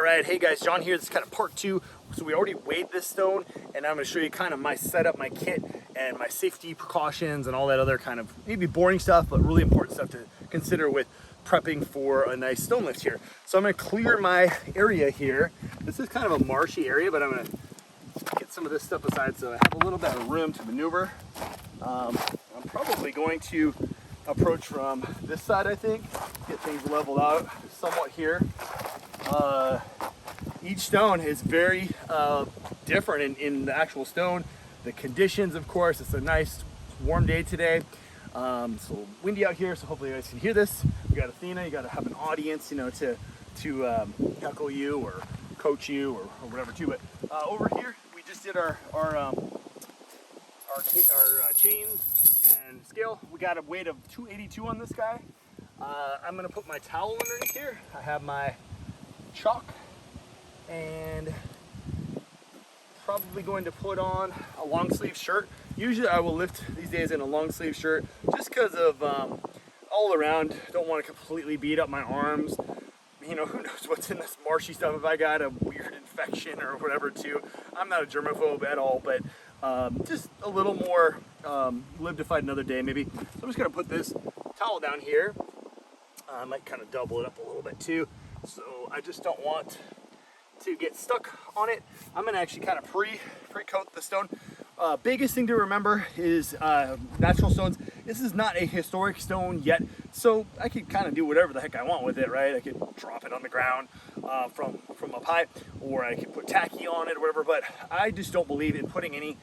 All right, hey guys, John here. This is kind of part two. So we already weighed this stone, and I'm going to show you kind of my setup, my kit, and my safety precautions and all that other kind of maybe boring stuff, but really important stuff to consider with prepping for a nice stone lift here. So I'm going to clear my area here. This is kind of a marshy area, but I'm going to get some of this stuff aside so I have a little bit of room to maneuver. I'm probably going to approach from this side, I think, get things leveled out somewhat here. Each stone is very different in the actual stone. The conditions, of course, it's a nice warm day today. It's a little windy out here, so hopefully you guys can hear this. You got Athena, you got to have an audience, you know, to heckle you or coach you or whatever too. But over here, we just did our chains and scale. We got a weight of 282 on this guy. I'm gonna put my towel underneath here. I have my chalk and probably going to put on a long sleeve shirt. Usually I will lift these days in a long sleeve shirt just because of all around, don't want to completely beat up my arms. You know, who knows what's in this marshy stuff, if I got a weird infection or whatever too. I'm not a germaphobe at all, but just a little more live to fight another day maybe. So I'm just gonna put this towel down here. I might kind of double it up a little bit too. So I just don't want to get stuck on it. I'm gonna actually kind of pre-coat the stone. Biggest thing to remember is natural stones. This is not a historic stone yet, so I could kind of do whatever the heck I want with it, right? I could drop it on the ground from up high, or I could put tacky on it or whatever, but I just don't believe in putting any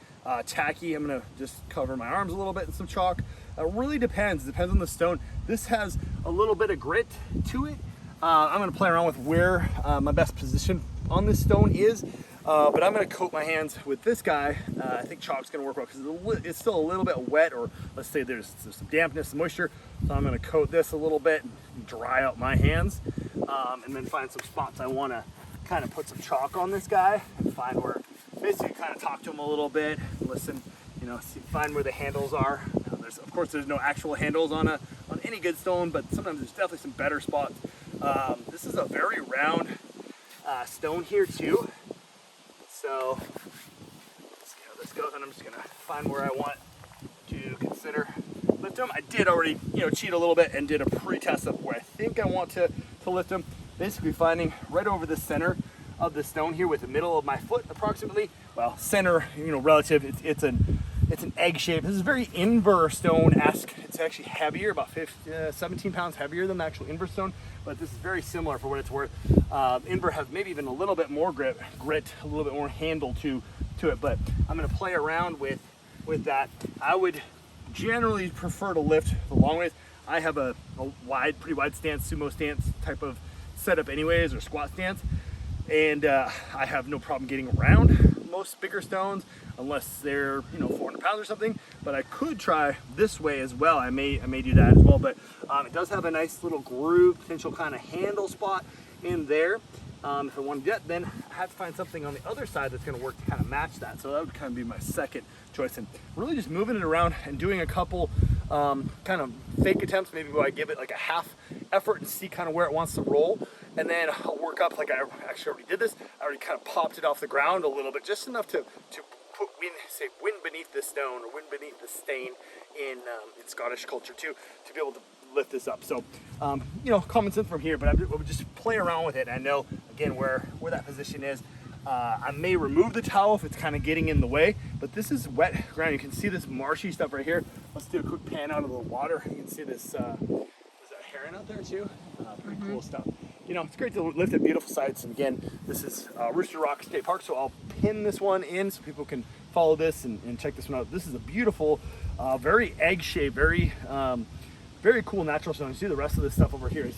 tacky. I'm gonna just cover my arms a little bit in some chalk. It really depends on the stone. This has a little bit of grit to it. I'm gonna play around with where my best position on this stone is, but I'm gonna coat my hands with this guy. I think chalk's gonna work well because it's still a little bit wet, or let's say there's some dampness, some moisture. So I'm gonna coat this a little bit and dry out my hands, and then find some spots I wanna kind of put some chalk on this guy and find where, basically kind of talk to him a little bit, listen, you know, find where the handles are. Of course, there's no actual handles on any good stone, but sometimes there's definitely some better spots. This is a very round stone here too. So let's see how this goes, and I'm just gonna find where I want to consider lift them. I did already, you know, cheat a little bit and did a pre-test of where I think I want to lift them. Basically finding right over the center of the stone here with the middle of my foot approximately. Well, center, you know, relative, it's an egg shape. This is very inver stone-esque. It's actually heavier, about 17 pounds heavier than the actual inver stone, but this is very similar for what it's worth. Inver has maybe even a little bit more grit, a little bit more handle to it, but I'm gonna play around with that. I would generally prefer to lift the long ways. I have a pretty wide stance, sumo stance type of setup anyways, or squat stance, and I have no problem getting around most bigger stones unless they're, you know, 400 pounds or something. But I could try this way as well. I may do that as well, but it does have a nice little groove, potential kind of handle spot in there. If I want to do that, then I have to find something on the other side that's going to work to kind of match that. So that would kind of be my second choice, and really just moving it around and doing a couple kind of fake attempts, maybe where I give it like a half effort and see kind of where it wants to roll, and then I'll work up. Like I actually already did this. I already kind of popped it off the ground a little bit, just enough to put wind beneath the stone, or wind beneath the stain in Scottish culture too, to be able to lift this up. So you know, common sense from here, but I would just play around with it. And I know again where that position is. I may remove the towel if it's kind of getting in the way, but this is wet ground. You can see this marshy stuff right here. Let's do a quick pan out of the water. You can see this, is that heron out there too? Pretty cool stuff. You know, it's great to lift at beautiful sites. And again, this is Rooster Rock State Park, so I'll pin this one in so people can follow this and check this one out. This is a beautiful, very egg-shaped, very cool natural stone. You see the rest of this stuff over here, it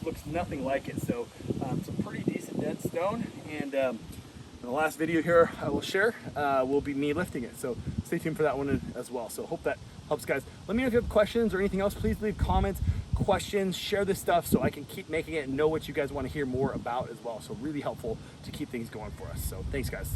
looks nothing like it. So it's a pretty decent dense stone, and in the last video here I will share will be me lifting it. So stay tuned for that one as well. So hope that helps, guys. Let me know if you have questions or anything else. Please leave comments, questions, share this stuff so I can keep making it and know what you guys want to hear more about as well. So really helpful to keep things going for us. So thanks, guys.